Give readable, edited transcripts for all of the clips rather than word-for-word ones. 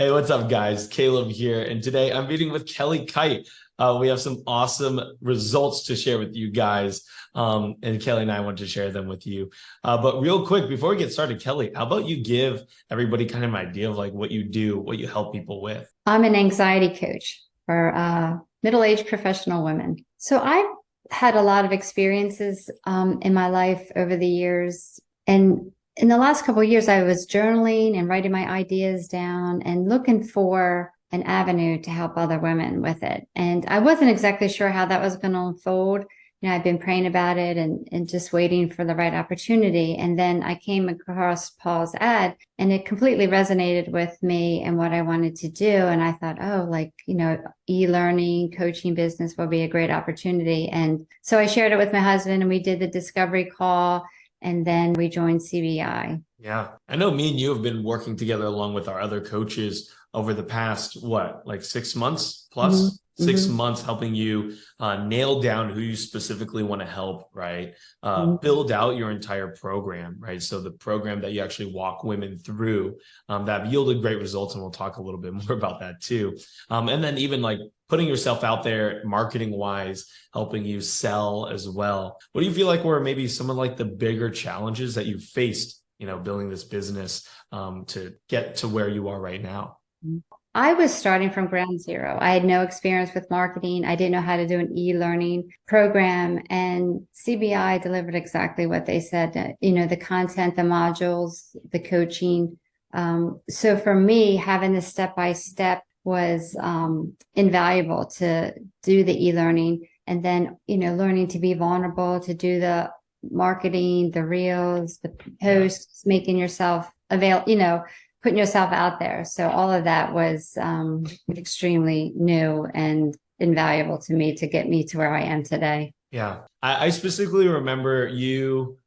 Hey, what's up, guys? Caleb here, and today I'm meeting with Kelly Kite. We have some awesome results to share with you guys, and Kelly and I want to share them with you. But real quick, before we get started, Kelly, how about you give everybody kind of an idea of like what you do, what you help people with? I'm an anxiety coach for middle-aged professional women. So I've had a lot of experiences in my life over the years. And in the last couple of years, I was journaling and writing my ideas down and looking for an avenue to help other women with it. And I wasn't exactly sure how that was going to unfold. I've been praying about it and just waiting for the right opportunity. And then I came across Paul's ad and it completely resonated with me and what I wanted to do. And I thought, oh, e-learning, coaching business will be a great opportunity. And so I shared it with my husband and we did the discovery call and then we joined CBI. Yeah, I know me and you have been working together along with our other coaches over the past, like 6 months plus? Mm-hmm. 6 months helping you nail down who you specifically want to help, right? Mm-hmm. Build out your entire program, right? So the program that you actually walk women through that have yielded great results, and we'll talk a little bit more about that too. And then even like putting yourself out there marketing wise, helping you sell as well. What do you feel like were maybe some of like the bigger challenges that you faced building this business to get to where you are right now? I was starting from ground zero. I had no experience with marketing. I didn't know how to do an e-learning program, and CBI delivered exactly what they said, the content, the modules, the coaching. So for me, having the step-by-step was invaluable to do the e-learning, and then, learning to be vulnerable, to do the marketing, the reels, the posts, making yourself available, putting yourself out there. So all of that was extremely new and invaluable to me to get me to where I am today. Yeah. I specifically remember you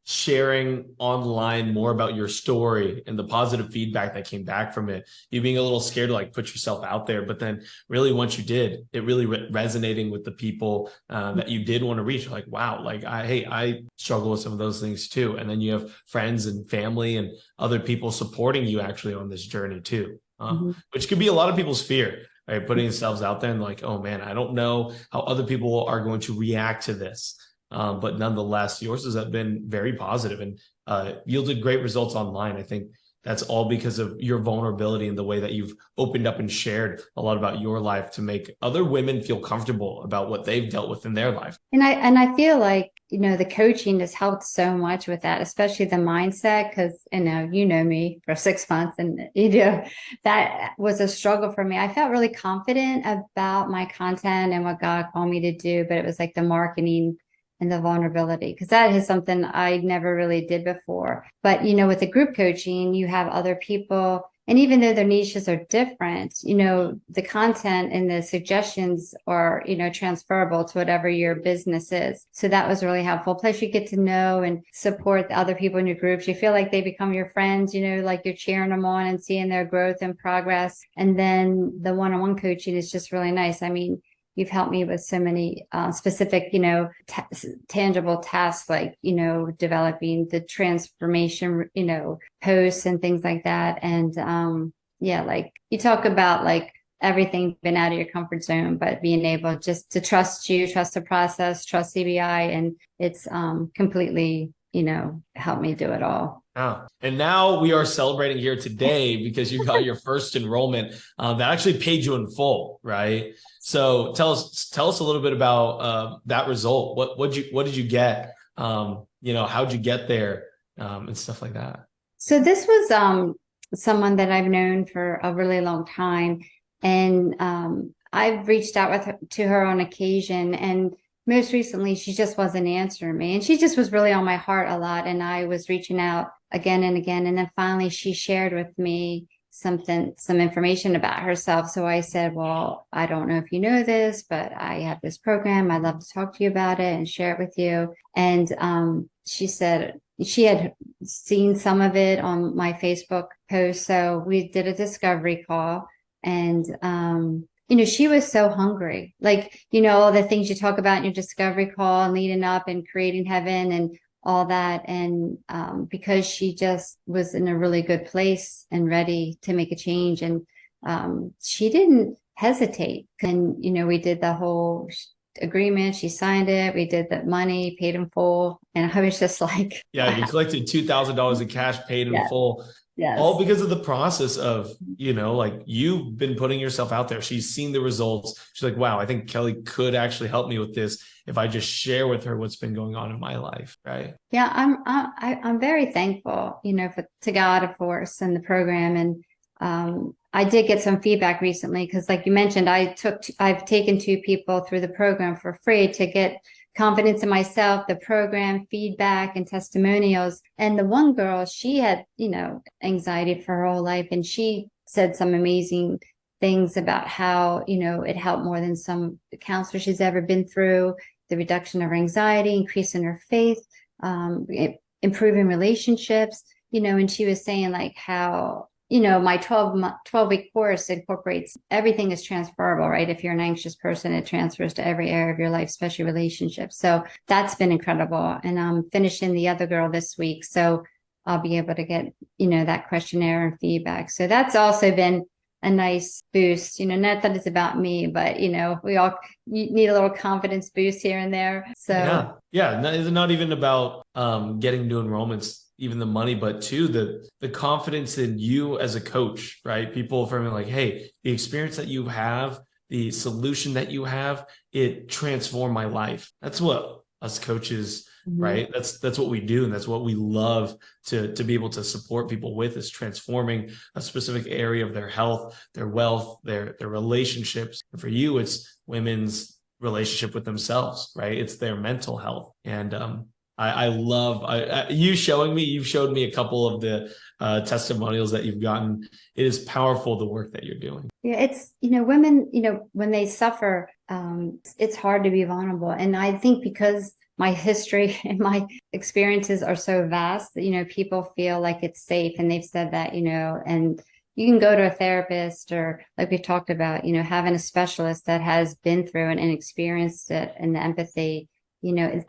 sharing online more about your story and the positive feedback that came back from it. You being a little scared to like put yourself out there, but then really once you did, it really resonating with the people that you did want to reach. Like, wow, like I struggle with some of those things too. And then you have friends and family and other people supporting you actually on this journey too, which could be a lot of people's fear. Right, putting themselves out there and like, oh man, I don't know how other people are going to react to this. But nonetheless, yours has been very positive and yielded great results online. I think that's all because of your vulnerability and the way that you've opened up and shared a lot about your life to make other women feel comfortable about what they've dealt with in their life. And I feel like, the coaching has helped so much with that, especially the mindset, because, you know me for 6 months and, that was a struggle for me. I felt really confident about my content and what God called me to do, but it was like the marketing and the vulnerability, because that is something I never really did before. But, with the group coaching, you have other people, and even though their niches are different, the content and the suggestions are, transferable to whatever your business is. So that was really helpful. Plus you get to know and support the other people in your groups. You feel like they become your friends, like you're cheering them on and seeing their growth and progress. And then the one-on-one coaching is just really nice. I mean, you've helped me with so many specific, tangible tasks, like, developing the transformation, posts and things like that. And like you talk about like everything been out of your comfort zone, but being able just to trust you, trust the process, trust CBI. And it's completely, helped me do it all. Yeah. And now we are celebrating here today because you got your first enrollment that actually paid you in full, right? So tell us a little bit about that result. What did you get? How'd you get there and stuff like that? So this was someone that I've known for a really long time, and I've reached out to her on occasion, and most recently she just wasn't answering me, and she just was really on my heart a lot, and I was reaching out again and again, and then finally she shared with me some information about herself. So I said, well, I don't know if you know this, but I have this program. I'd love to talk to you about it and share it with you. And she said she had seen some of it on my Facebook post. So we did a discovery call, and she was so hungry. Like, all the things you talk about in your discovery call and leading up and creating heaven and all that. And because she just was in a really good place and ready to make a change. And she didn't hesitate. And, we did the whole agreement. She signed it. We did the money, paid in full. And I was just like, Yeah, wow. you collected $2,000 in cash, paid in Yes, full, all yes. because of the process of, like you've been putting yourself out there. She's seen the results. She's like, wow, I think Kelly could actually help me with this if I just share with her what's been going on in my life, right? Yeah, I'm very thankful, to God, of course, and the program. And I did get some feedback recently because, like you mentioned, I've taken 2 people through the program for free to get confidence in myself, the program, feedback, and testimonials. And the one girl, she had, anxiety for her whole life, and she said some amazing things about how, it helped more than some counselor she's ever been through, the reduction of her anxiety, increase in her faith, improving relationships, and she was saying like how, my 12-week course incorporates everything is transferable, right? If you're an anxious person, it transfers to every area of your life, especially relationships. So that's been incredible. And I'm finishing the other girl this week. So I'll be able to get, that questionnaire and feedback. So that's also been a nice boost, not that it's about me, but, we all need a little confidence boost here and there. So Yeah. It's not even about getting new enrollments, even the money, but too the confidence in you as a coach, right? People from like, hey, the experience that you have, the solution that you have, it transformed my life. That's what us coaches, right? That's what we do. And that's what we love to be able to support people with, is transforming a specific area of their health, their wealth, their relationships. And for you, it's women's relationship with themselves, right? It's their mental health. And I love you've showed me a couple of the testimonials that you've gotten. It is powerful, the work that you're doing. Yeah, it's, women, when they suffer, it's hard to be vulnerable. And I think because my history and my experiences are so vast that, people feel like it's safe. And they've said that, and you can go to a therapist, or like we talked about, having a specialist that has been through it and experienced it, and the empathy.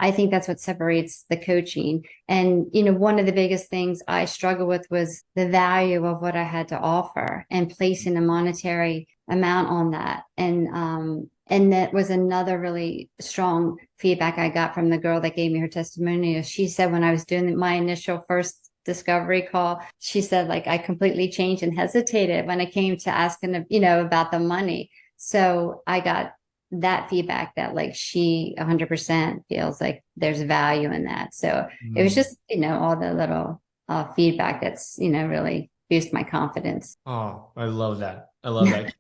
I think that's what separates the coaching. And, one of the biggest things I struggled with was the value of what I had to offer and placing a monetary amount on that. And that was another really strong feedback I got from the girl that gave me her testimonial. She said, when I was doing my initial first discovery call, she said, like, I completely changed and hesitated when it came to asking, about the money. So I got that feedback that like she 100% feels like there's value in that. So it was just, all the little feedback that's, really boost my confidence. Oh, I love that. I love that.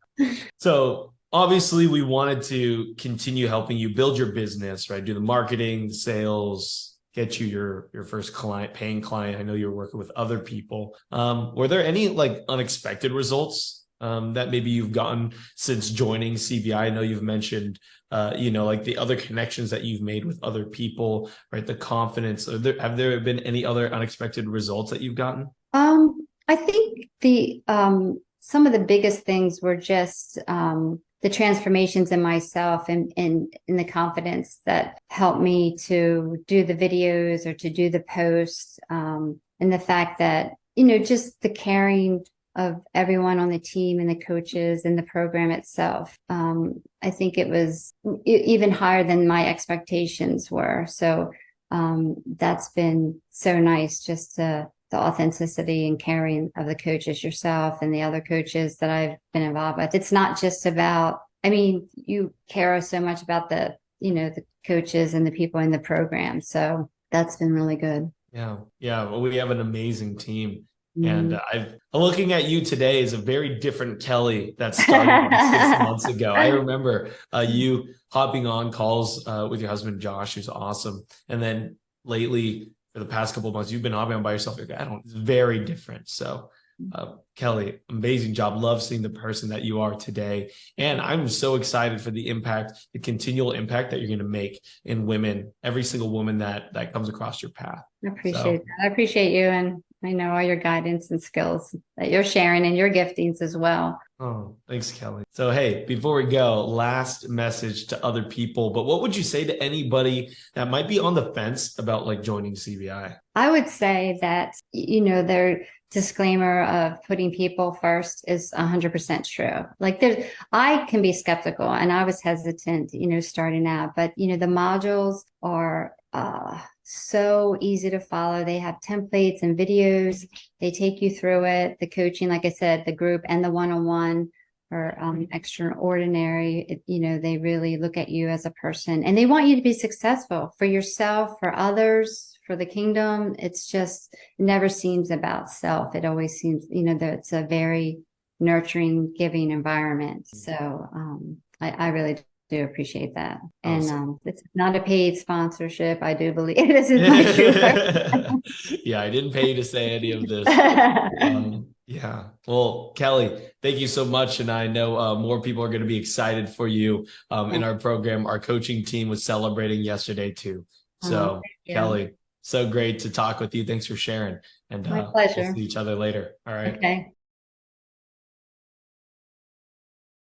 So obviously we wanted to continue helping you build your business, right? Do the marketing, the sales, get you your first paying client. I know you're working with other people. Were there any like unexpected results that maybe you've gotten since joining CBI? I know you've mentioned, like the other connections that you've made with other people, right? The confidence. Have there been any other unexpected results that you've gotten? I think some of the biggest things were just the transformations in myself and in the confidence that helped me to do the videos or to do the posts, and the fact that, just the caring of everyone on the team and the coaches and the program itself. I think it was even higher than my expectations were. So that's been so nice, just the authenticity and caring of the coaches yourself and the other coaches that I've been involved with. It's not just about, you care so much about the coaches and the people in the program. So that's been really good. Yeah. Well, we have an amazing team. And I'm looking at you today as a very different Kelly that started 6 months ago. I remember you hopping on calls with your husband, Josh, who's awesome. And then lately, for the past couple of months, you've been hopping on by yourself. It's very different. So Kelly, amazing job. Love seeing the person that you are today. And I'm so excited for the impact, the continual impact that you're going to make in women, every single woman that comes across your path. I appreciate that. I appreciate you. And I know all your guidance and skills that you're sharing and your giftings as well. Oh, thanks, Kelly. So, hey, before we go, last message to other people, but what would you say to anybody that might be on the fence about like joining CBI? I would say that, their disclaimer of putting people first is 100% true. Like I can be skeptical and I was hesitant, starting out, but, the modules are so easy to follow. They have templates and videos. They take you through it. The coaching, like I said, the group and the one-on-one are extraordinary. They really look at you as a person and they want you to be successful for yourself, for others, for the kingdom. It's just it never seems about self. It always seems, that it's a very nurturing, giving environment. So I really do appreciate that. And it's not a paid sponsorship. I do believe this is my true Yeah, I didn't pay you to say any of this. Yeah. Well, Kelly, thank you so much. And I know more people are going to be excited for you in our program. Our coaching team was celebrating yesterday too. So, Kelly, so great to talk with you. Thanks for sharing. And my pleasure. we'll see each other later. All right. Okay.